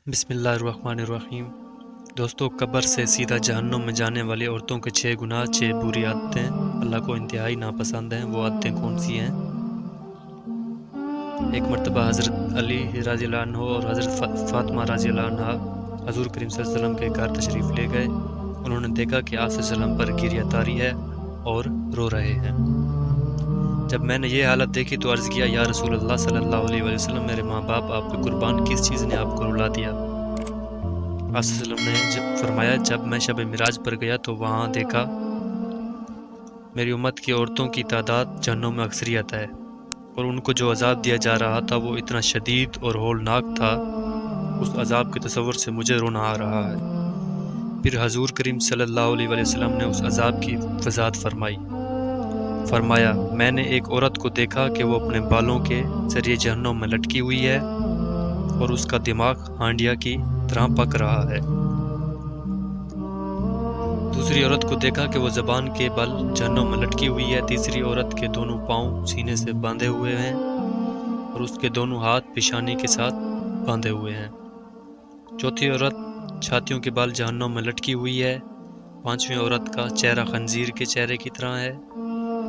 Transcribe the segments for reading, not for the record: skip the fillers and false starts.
بسم اللہ الرحمن الرحیم۔ دوستو، قبر سے سیدھا جہنم میں جانے والی عورتوں کے 6 گناہ، 6 بری عادتیں اللہ کو انتہائی ناپسند ہیں۔ وہ عادتیں کون سی ہیں؟ ایک مرتبہ حضرت علی رضی اللہ عنہ اور حضرت فاطمہ رضی اللہ عنہ حضور کریم صلی اللہ علیہ وسلم کے گھر تشریف لے گئے۔ انہوں نے دیکھا کہ آپ صلی اللہ علیہ وسلم پر گریہ طاری ہے اور رو رہے ہیں۔ جب میں نے یہ حالت دیکھی تو عرض کیا، یا رسول اللہ صلی اللہ علیہ وسلم، میرے ماں باپ آپ پہ قربان، کس چیز نے آپ کو رلا دیا؟ آپ صلی اللہ علیہ وسلم نے فرمایا، جب میں شب معراج پر گیا تو وہاں دیکھا میری امت کی عورتوں کی تعداد جہنم میں اکثریت ہے، اور ان کو جو عذاب دیا جا رہا تھا وہ اتنا شدید اور ہولناک تھا، اس عذاب کے تصور سے مجھے رونا آ رہا ہے۔ پھر حضور کریم صلی اللہ علیہ وسلم نے اس عذاب کی وضاحت فرمایا، میں نے ایک عورت کو دیکھا کہ وہ اپنے بالوں کے ذریعے جہنم میں لٹکی ہوئی ہے اور اس کا دماغ ہانڈیا کی طرح پک رہا ہے۔ دوسری عورت کو دیکھا کہ وہ زبان کے بل جہنم میں لٹکی ہوئی ہے۔ تیسری عورت کے دونوں پاؤں سینے سے باندھے ہوئے ہیں اور اس کے دونوں ہاتھ پیشانی کے ساتھ باندھے ہوئے ہیں۔ چوتھی عورت چھاتیوں کے بال جہنم میں لٹکی ہوئی ہے۔ پانچویں عورت کا چہرہ خنزیر کے چہرے کی طرح ہے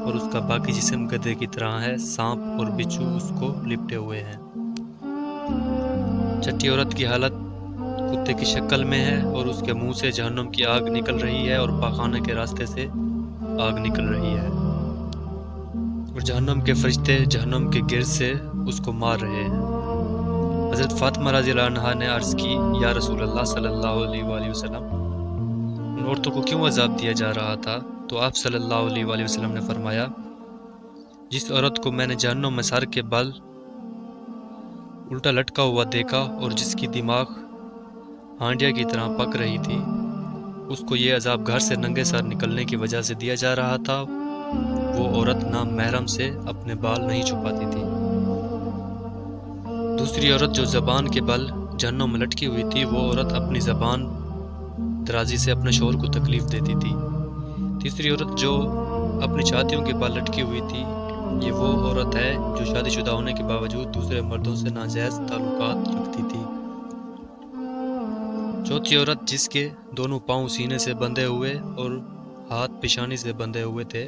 اور اس کا باقی جسم گدھے کی طرح ہے، سانپ اور بچھو اس کو لپٹے ہوئے ہیں۔ چھٹی عورت کی حالت کتے کی شکل میں ہے اور اس کے منہ سے جہنم کی آگ نکل رہی ہے اور پاخانے کے راستے سے آگ نکل رہی ہے، اور جہنم کے فرشتے جہنم کے گرد سے اس کو مار رہے ہیں۔ حضرت فاطمہ رضی اللہ عنہا نے عرض کی، یا رسول اللہ صلی اللہ علیہ وآلہ وسلم، ان عورتوں کو کیوں عذاب دیا جا رہا تھا؟ تو آپ صلی اللہ علیہ وآلہ وسلم نے فرمایا، جس عورت کو میں نے جہنم میں سر کے بل الٹا لٹکا ہوا دیکھا اور جس کی دماغ ہانڈیا کی طرح پک رہی تھی، اس کو یہ عذاب گھر سے ننگے سر نکلنے کی وجہ سے دیا جا رہا تھا۔ وہ عورت نامحرم سے اپنے بال نہیں چھپاتی تھی۔ دوسری عورت جو زبان کے بل جہنم میں لٹکی ہوئی تھی، وہ عورت اپنی زبان درازی سے اپنے شوہر کو تکلیف دیتی تھی۔ تیسری عورت جو اپنی چھاتیوں کے بل لٹکی ہوئی تھی، یہ وہ عورت ہے جو شادی شدہ ہونے کے باوجود دوسرے مردوں سے ناجائز تعلقات رکھتی تھی۔ چوتھی عورت جس کے دونوں پاؤں سینے سے بندھے ہوئے اور ہاتھ پیشانی سے بندھے ہوئے تھے،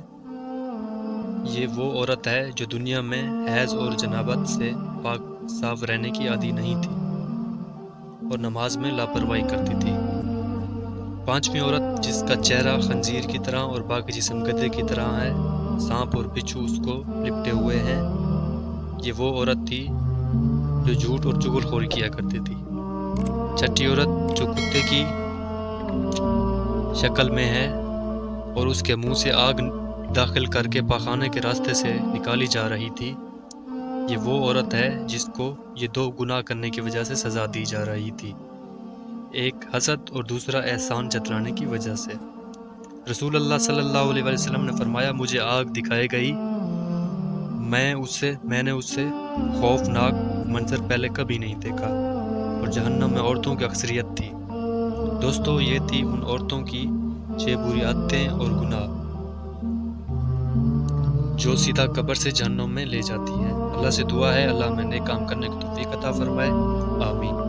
یہ وہ عورت ہے جو دنیا میں حیض اور جنابت سے پاک صاف رہنے کی عادی نہیں تھی اور نماز میں لاپرواہی کرتی تھی۔ پانچویں عورت جس کا چہرہ خنزیر کی طرح اور باقی جسم گدھے کی طرح ہے، سانپ اور بچھو اس کو لپٹے ہوئے ہیں، یہ وہ عورت تھی جو جھوٹ اور چغل خوری کیا کرتی تھی۔ چھٹی عورت جو کتے کی شکل میں ہے اور اس کے منہ سے آگ داخل کر کے پاخانے کے راستے سے نکالی جا رہی تھی، یہ وہ عورت ہے جس کو یہ 2 گناہ کرنے کی وجہ سے سزا دی جا رہی تھی، ایک حسد اور دوسرا احسان جتلانے کی وجہ سے۔ رسول اللہ صلی اللہ علیہ وسلم نے فرمایا، مجھے آگ دکھائی گئی، میں نے اس سے خوفناک منظر پہلے کبھی نہیں دیکھا، اور جہنم میں عورتوں کی اکثریت تھی۔ دوستو، یہ تھی ان عورتوں کی 6 بری عادتیں اور گناہ جو سیدھا قبر سے جہنم میں لے جاتی ہیں۔ اللہ سے دعا ہے اللہ میں نیک کام کرنے کی توفیق عطا فرمائے، آمین۔